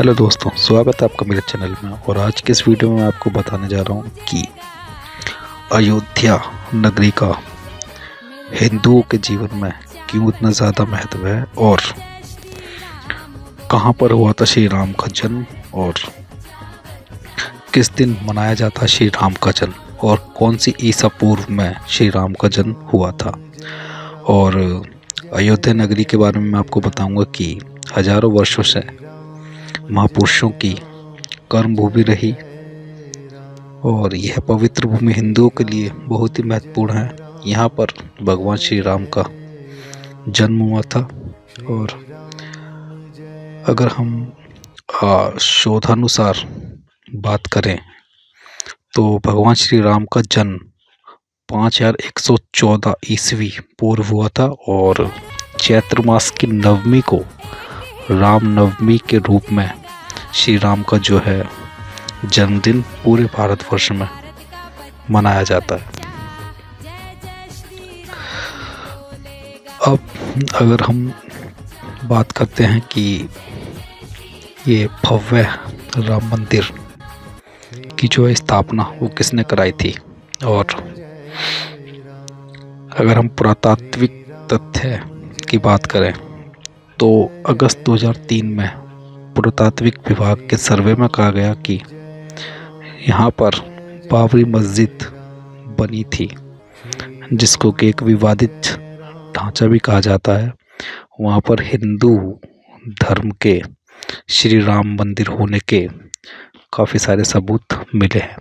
Hello दोस्तों, स्वागत है आपका मेरे चैनल में। और आज के इस वीडियो में मैं आपको बताने जा रहा हूँ कि अयोध्या नगरी का हिंदुओं के जीवन में क्यों इतना ज़्यादा महत्व है और कहाँ पर हुआ था श्री राम का जन्म और किस दिन मनाया जाता है श्री राम का जन्म और कौन सी ईसा पूर्व में श्री राम का जन्म हुआ था। और अयोध्या नगरी के बारे में मैं आपको बताऊंगा कि हजारों वर्षों से महापुरुषों की कर्म भूमि रही और यह पवित्र भूमि हिंदुओं के लिए बहुत ही महत्वपूर्ण है। यहाँ पर भगवान श्री राम का जन्म हुआ था। और अगर हम शोधानुसार बात करें तो भगवान श्री राम का जन्म 5114 ईस्वी पूर्व हुआ था और चैत्र मास की नवमी को राम नवमी के रूप में श्री राम का जो है जन्मदिन पूरे भारतवर्ष में मनाया जाता है। अब अगर हम बात करते हैं कि ये भव्य राम मंदिर की जो है स्थापना वो किसने कराई थी, और अगर हम पुरातात्विक तथ्य की बात करें तो अगस्त 2003 में पुरातात्विक विभाग के सर्वे में कहा गया कि यहाँ पर बाबरी मस्जिद बनी थी, जिसको कि एक विवादित ढांचा भी कहा जाता है। वहाँ पर हिंदू धर्म के श्री राम मंदिर होने के काफ़ी सारे सबूत मिले हैं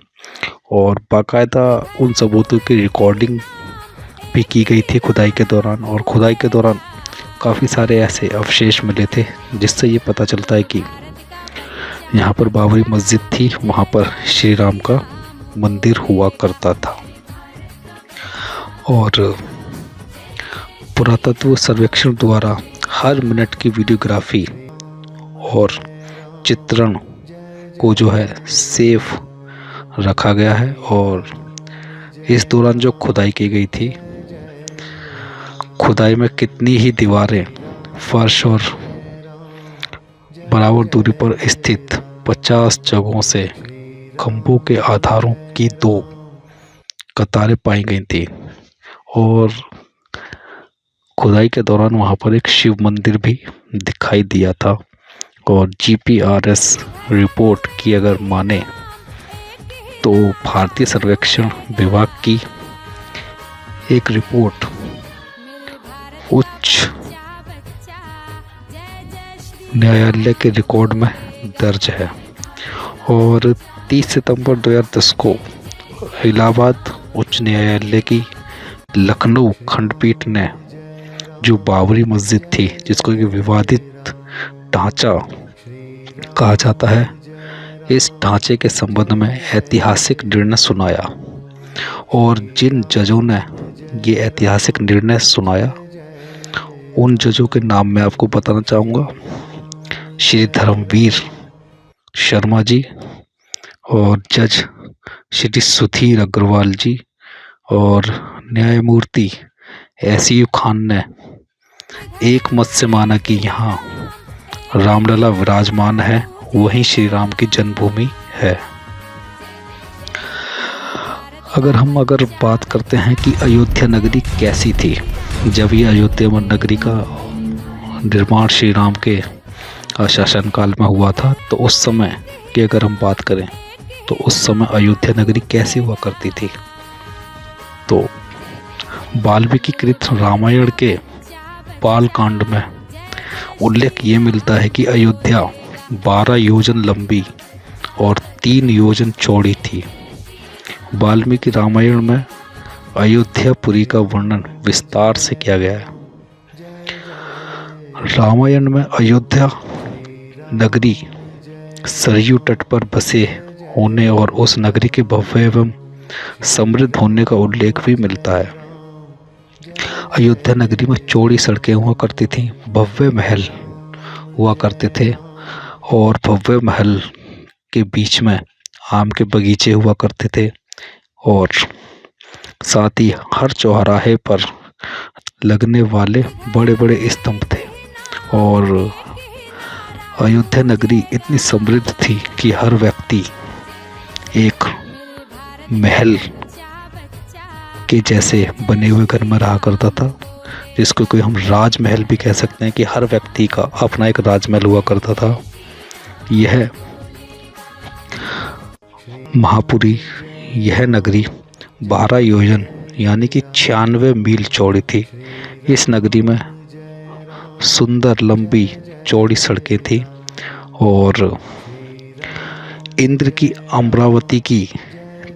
और बाकायदा उन सबूतों की रिकॉर्डिंग भी की गई थी खुदाई के दौरान। और खुदाई के दौरान काफ़ी सारे ऐसे अवशेष मिले थे जिससे ये पता चलता है कि यहाँ पर बाबरी मस्जिद थी, वहाँ पर श्री राम का मंदिर हुआ करता था। और पुरातत्व सर्वेक्षण द्वारा हर मिनट की वीडियोग्राफी और चित्रण को जो है सेव रखा गया है। और इस दौरान जो खुदाई की गई थी, खुदाई में कितनी ही दीवारें, फर्श और बराबर दूरी पर स्थित 50 जगहों से खंभों के आधारों की 2 कतारें पाई गई थी। और खुदाई के दौरान वहां पर एक शिव मंदिर भी दिखाई दिया था। और जीपीआरएस रिपोर्ट की अगर माने तो भारतीय सर्वेक्षण विभाग की एक रिपोर्ट उच्च न्यायालय के रिकॉर्ड में दर्ज है। और 30 सितंबर 2010 को इलाहाबाद उच्च न्यायालय की लखनऊ खंडपीठ ने जो बाबरी मस्जिद थी, जिसको एक विवादित ढांचा कहा जाता है, इस ढांचे के संबंध में ऐतिहासिक निर्णय सुनाया। और जिन जजों ने ये ऐतिहासिक निर्णय सुनाया उन जजों के नाम मैं आपको बताना चाहूँगा। श्री धर्मवीर शर्मा जी और जज श्री सुधीर अग्रवाल जी और न्यायमूर्ति एसयू खान ने एक मत से माना कि यहाँ रामलला विराजमान है, वहीं श्री राम की जन्मभूमि है। अगर बात करते हैं कि अयोध्या नगरी कैसी थी जब ये अयोध्या नगरी का निर्माण श्री राम के शासनकाल में हुआ था, तो उस समय की अगर हम बात करें तो उस समय अयोध्या नगरी कैसी हुआ करती थी। तो वाल्मीकि कृत रामायण के बाल कांड में उल्लेख ये मिलता है कि अयोध्या 12 योजन लंबी और 3 योजन चौड़ी थी। वाल्मीकि रामायण में अयोध्यापुरी का वर्णन विस्तार से किया गया है। रामायण में अयोध्या नगरी सरयू तट पर बसे होने और उस नगरी के भव्य एवं समृद्ध होने का उल्लेख भी मिलता है। अयोध्या नगरी में चौड़ी सड़कें हुआ करती थीं, भव्य महल हुआ करते थे और भव्य महल के बीच में आम के बगीचे हुआ करते थे। और साथ ही हर चौराहे पर लगने वाले बड़े बड़े स्तंभ थे और अयोध्या नगरी इतनी समृद्ध थी कि हर व्यक्ति एक महल के जैसे बने हुए घर में रहा करता था, जिसको कोई हम राजमहल भी कह सकते हैं कि हर व्यक्ति का अपना एक राजमहल हुआ करता था। यह महापुरी, यह नगरी 12 योजन यानी कि 96 मील चौड़ी थी। इस नगरी में सुंदर लंबी चौड़ी सड़कें थी और इंद्र की अमरावती की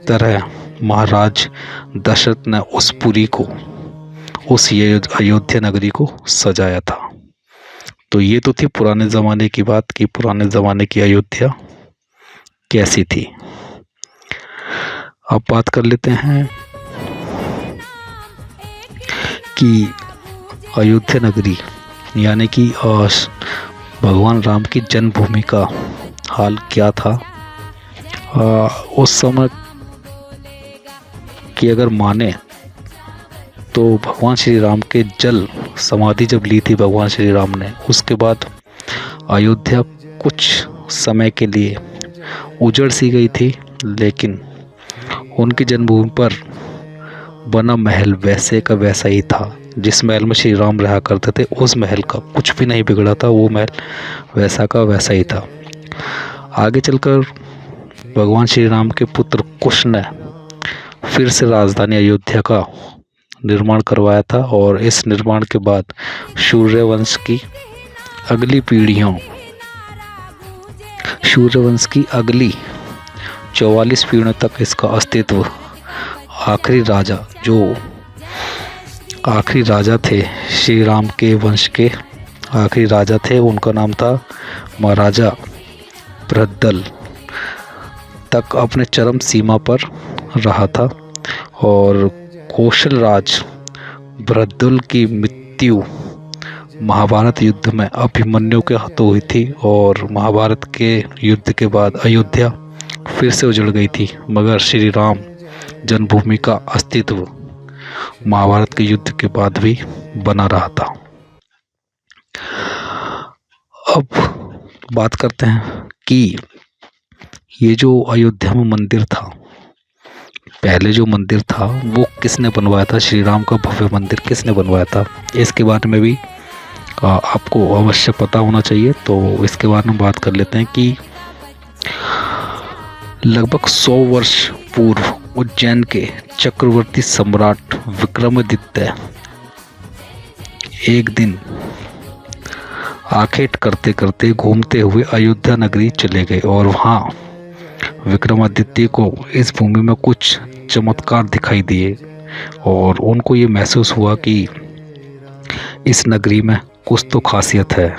तरह महाराज दशरथ ने उस पुरी को, उस अयोध्या नगरी को सजाया था। तो ये तो थी पुराने ज़माने की बात कि पुराने ज़माने की अयोध्या कैसी थी। अब बात कर लेते हैं कि अयोध्या नगरी यानी कि भगवान राम की जन्मभूमि का हाल क्या था। उस समय की अगर माने तो भगवान श्री राम के जल समाधि जब ली थी भगवान श्री राम ने, उसके बाद अयोध्या कुछ समय के लिए उजड़ सी गई थी, लेकिन उनकी जन्मभूमि पर बना महल वैसे का वैसा ही था। जिस महल में श्री राम रहा करते थे उस महल का कुछ भी नहीं बिगड़ा था, वो महल वैसा का वैसा ही था। आगे चलकर भगवान श्री राम के पुत्र कुश ने फिर से राजधानी अयोध्या का निर्माण करवाया था और इस निर्माण के बाद सूर्यवंश की अगली 44 पीढ़ियों तक इसका अस्तित्व आखिरी राजा थे श्री राम के वंश के आखिरी राजा थे, उनका नाम था महाराजा बृहद्दल, तक अपने चरम सीमा पर रहा था। और कौशल राज बृहद्दल की मृत्यु महाभारत युद्ध में अभिमन्यु के हाथों हुई थी और महाभारत के युद्ध के बाद अयोध्या फिर से उजड़ गई थी, मगर श्री राम जन्मभूमि का अस्तित्व महाभारत के युद्ध के बाद भी बना रहा था। अब बात करते हैं कि ये जो अयोध्या में मंदिर था, पहले जो मंदिर था वो किसने बनवाया था, श्री राम का भव्य मंदिर किसने बनवाया था, इसके बारे में भी आपको अवश्य पता होना चाहिए। तो इसके बारे में बात कर लेते हैं कि लगभग 100 वर्ष पूर्व उज्जैन के चक्रवर्ती सम्राट विक्रमादित्य एक दिन आखेट करते करते घूमते हुए अयोध्या नगरी चले गए और वहाँ विक्रमादित्य को इस भूमि में कुछ चमत्कार दिखाई दिए और उनको ये महसूस हुआ कि इस नगरी में कुछ तो खासियत है,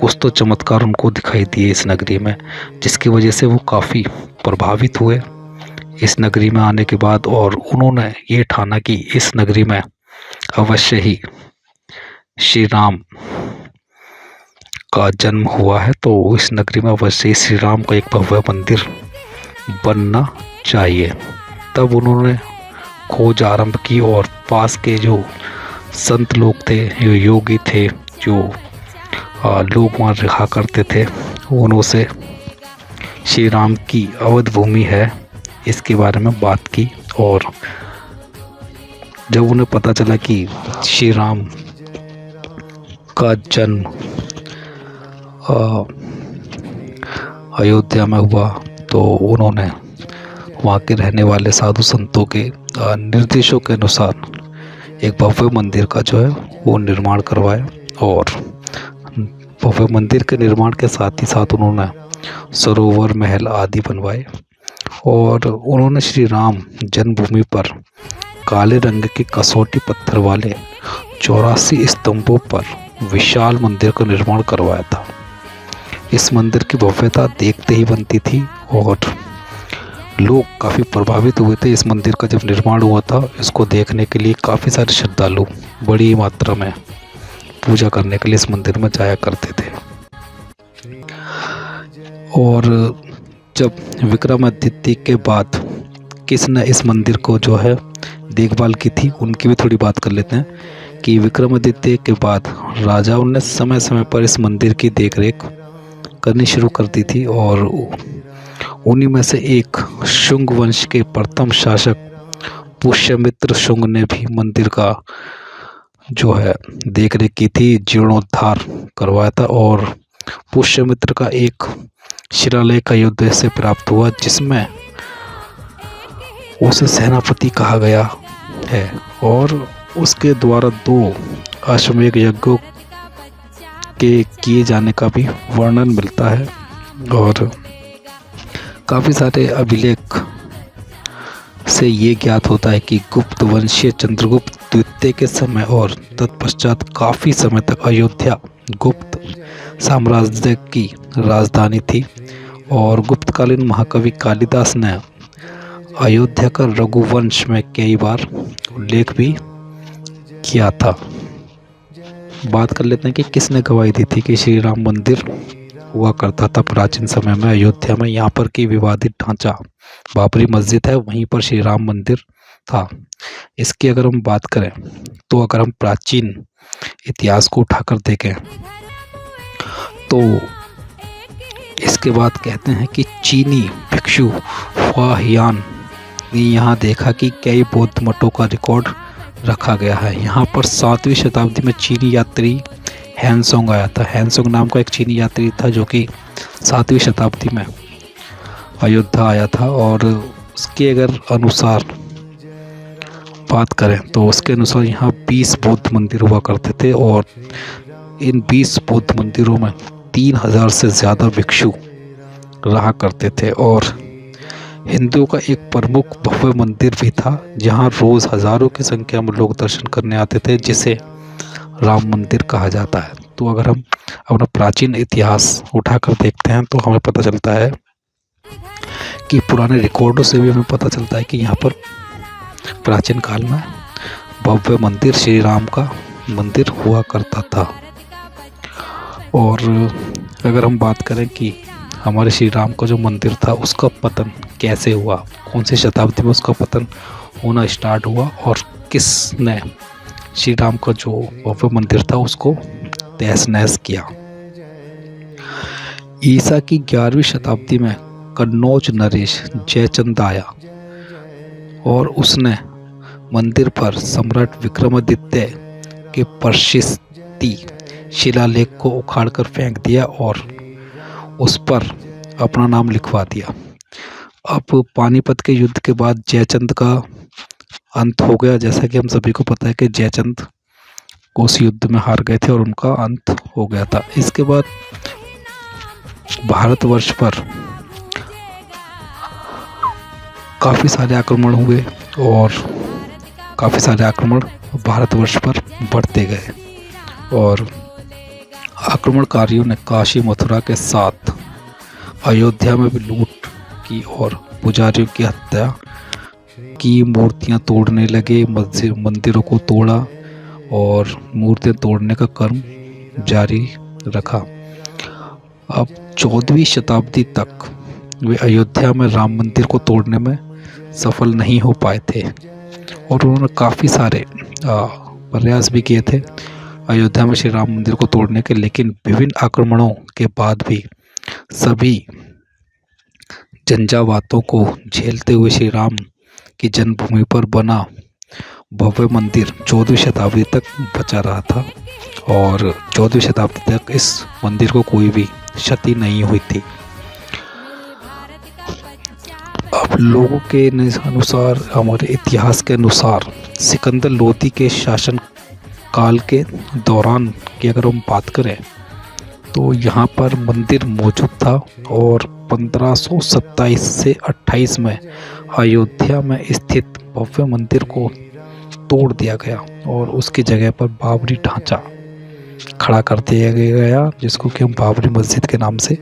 कुछ तो चमत्कार उनको दिखाई दिए इस नगरी में, जिसकी वजह से वो काफ़ी प्रभावित हुए इस नगरी में आने के बाद। और उन्होंने ये ठाना कि इस नगरी में अवश्य ही श्री राम का जन्म हुआ है, तो इस नगरी में अवश्य ही श्री राम का एक भव्य मंदिर बनना चाहिए। तब उन्होंने खोज आरंभ की और पास के जो संत लोग थे, जो योगी थे, जो लोग वहाँ रहा करते थे, उनसे श्री राम की अवध भूमि है इसके बारे में बात की। और जब उन्हें पता चला कि श्री राम का जन्म अयोध्या में हुआ, तो उन्होंने वहाँ के रहने वाले साधु संतों के निर्देशों के अनुसार एक भव्य मंदिर का जो है वो निर्माण करवाया। और भव्य मंदिर के निर्माण के साथ ही साथ उन्होंने सरोवर, महल आदि बनवाए और उन्होंने श्री राम जन्मभूमि पर काले रंग के कसौटी पत्थर वाले 84 स्तंभों पर विशाल मंदिर का निर्माण करवाया था। इस मंदिर की भव्यता देखते ही बनती थी और लोग काफ़ी प्रभावित हुए थे। इस मंदिर का जब निर्माण हुआ था, इसको देखने के लिए काफ़ी सारे श्रद्धालु बड़ी मात्रा में पूजा करने के लिए इस मंदिर में जाया करते थे। और जब विक्रमादित्य के बाद किसने इस मंदिर को जो है देखभाल की थी, उनकी भी थोड़ी बात कर लेते हैं कि विक्रमादित्य के बाद राजाओं ने समय समय पर इस मंदिर की देखरेख करनी शुरू कर दी थी। और उन्हीं में से एक शुंग वंश के प्रथम शासक पुष्यमित्र शुंग ने भी मंदिर का जो है देख रेख की थी, जीर्णोद्धार करवाया था। और पुष्यमित्र का एक शिलालेख अयोध्या से प्राप्त हुआ जिसमें उसे सेनापति कहा गया है और उसके द्वारा 2 अश्वमेध यज्ञों के किए जाने का भी वर्णन मिलता है। और काफ़ी सारे अभिलेख से ये ज्ञात होता है कि गुप्त वंशीय चंद्रगुप्त द्वितीय के समय और तत्पश्चात काफ़ी समय तक अयोध्या गुप्त साम्राज्य की राजधानी थी। और गुप्तकालीन महाकवि कालिदास ने अयोध्या का रघुवंश में कई बार उल्लेख भी किया था। बात कर लेते हैं कि किसने गवाही दी थी कि श्री राम मंदिर हुआ करता था प्राचीन समय में अयोध्या में। यहाँ पर की विवादित ढांचा बाबरी मस्जिद है, वहीं पर श्री राम मंदिर था। इसकी अगर हम बात करें तो अगर हम प्राचीन इतिहास को उठाकर देखें तो इसके बाद कहते हैं कि चीनी भिक्षु हुआहियान ने यहाँ देखा कि कई बौद्ध मठों का रिकॉर्ड रखा गया है। यहाँ पर 7वीं शताब्दी में चीनी यात्री हैंसोंग आया था। हैंसोंग नाम का एक चीनी यात्री था जो कि 7वीं शताब्दी में अयोध्या आया था। और उसके अगर अनुसार बात करें तो उसके अनुसार यहाँ 20 बौद्ध मंदिर हुआ करते थे और इन 20 बौद्ध मंदिरों में 3000 से ज़्यादा भिक्षु रहा करते थे। और हिंदुओं का एक प्रमुख भव्य मंदिर भी था जहाँ रोज़ हज़ारों की संख्या में लोग दर्शन करने आते थे, जिसे राम मंदिर कहा जाता है। तो अगर हम अपना प्राचीन इतिहास उठाकर देखते हैं तो हमें पता चलता है कि पुराने रिकॉर्डों से भी हमें पता चलता है कि यहाँ पर प्राचीन काल में भव्य मंदिर श्री राम का मंदिर हुआ करता था। और अगर हम बात करें कि हमारे श्री राम का जो मंदिर था उसका पतन कैसे हुआ, कौन सी शताब्दी में उसका पतन होना स्टार्ट हुआ और किसने श्री राम का जो भव्य मंदिर था उसको तहस नहस किया। ईसा की 11वीं शताब्दी में कन्नौज नरेश जयचंद आया और उसने मंदिर पर सम्राट विक्रमादित्य के प्रशस्ति शिलालेख को उखाड़कर फेंक दिया और उस पर अपना नाम लिखवा दिया। अब पानीपत के युद्ध के बाद जयचंद का अंत हो गया। जैसा कि हम सभी को पता है कि जयचंद उस युद्ध में हार गए थे और उनका अंत हो गया था। इसके बाद भारतवर्ष पर काफ़ी सारे आक्रमण हुए और काफ़ी सारे आक्रमण भारतवर्ष पर बढ़ते गए और आक्रमणकारियों ने काशी मथुरा के साथ अयोध्या में भी लूट की और पुजारियों की हत्या की, मूर्तियां तोड़ने लगे, मंदिरों को तोड़ा और मूर्तियां तोड़ने का क्रम जारी रखा। अब 14वीं शताब्दी तक वे अयोध्या में राम मंदिर को तोड़ने में सफल नहीं हो पाए थे और उन्होंने काफ़ी सारे प्रयास भी किए थे अयोध्या में श्री राम मंदिर को तोड़ने के, लेकिन विभिन्न आक्रमणों के बाद भी सभी झंझावातों को झेलते हुए श्री राम की जन्मभूमि पर बना भव्य मंदिर 14वीं शताब्दी तक बचा रहा था और 14वीं शताब्दी तक इस मंदिर को कोई भी क्षति नहीं हुई थी। अब लोगों के अनुसार, हमारे इतिहास के अनुसार सिकंदर लोदी के शासन काल के दौरान की अगर हम बात करें तो यहाँ पर मंदिर मौजूद था और 1527 से 28 में अयोध्या में स्थित भव्य मंदिर को तोड़ दिया गया और उसकी जगह पर बाबरी ढांचा खड़ा कर दिया गया, जिसको कि हम बाबरी मस्जिद के नाम से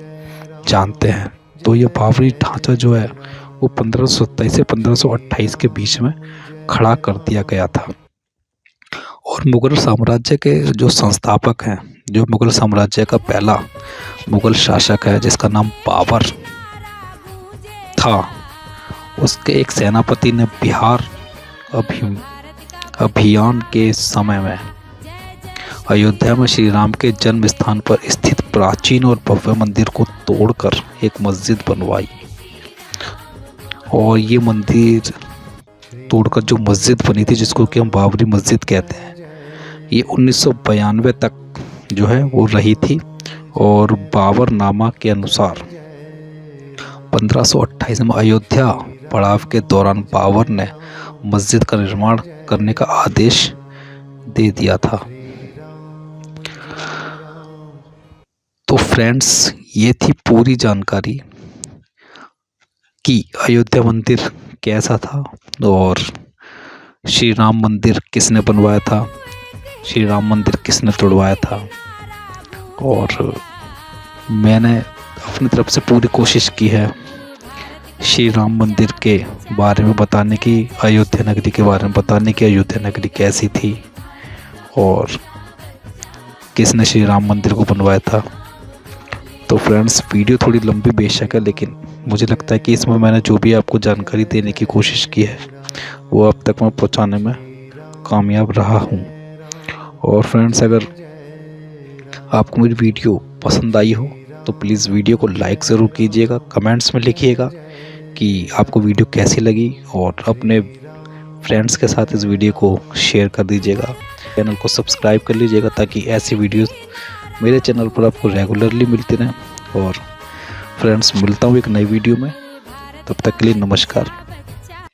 जानते हैं। तो ये बाबरी ढांचा जो है वो 1527 से 1528 के बीच में खड़ा कर दिया गया था। और मुग़ल साम्राज्य के जो संस्थापक हैं, जो मुग़ल साम्राज्य का पहला मुग़ल शासक है जिसका नाम बाबर था, उसके एक सेनापति ने बिहार अभियान के समय में अयोध्या में श्री राम के जन्म स्थान पर स्थित प्राचीन और भव्य मंदिर को तोड़कर एक मस्जिद बनवाई। और ये मंदिर तोड़कर जो मस्जिद बनी थी, जिसको कि हम बाबरी मस्जिद कहते हैं, ये 1992 तक जो है वो रही थी। और बाबरनामा के अनुसार 1528 में अयोध्या पड़ाव के दौरान बाबर ने मस्जिद का निर्माण करने का आदेश दे दिया था। तो फ्रेंड्स, ये थी पूरी जानकारी कि अयोध्या मंदिर कैसा था और श्री राम मंदिर किसने बनवाया था, श्री राम मंदिर किसने तोड़वाया था। और मैंने अपनी तरफ से पूरी कोशिश की है श्री राम मंदिर के बारे में बताने की, अयोध्या नगरी के बारे में बताने की, अयोध्या नगरी कैसी थी और किसने श्री राम मंदिर को बनवाया था। तो फ्रेंड्स, वीडियो थोड़ी लंबी बेशक है, लेकिन मुझे लगता है कि इसमें मैंने जो भी आपको जानकारी देने की कोशिश की है वो अब तक मैं पहुंचाने में कामयाब रहा हूं। और फ्रेंड्स, अगर आपको मेरी वीडियो पसंद आई हो तो प्लीज़ वीडियो को लाइक ज़रूर कीजिएगा, कमेंट्स में लिखिएगा कि आपको वीडियो कैसी लगी और अपने फ्रेंड्स के साथ इस वीडियो को शेयर कर दीजिएगा। चैनल को सब्सक्राइब कर लीजिएगा ताकि ऐसी वीडियोस मेरे चैनल पर आपको रेगुलरली मिलती रहें। और फ्रेंड्स, मिलता हूँ एक नई वीडियो में, तब तक के लिए नमस्कार।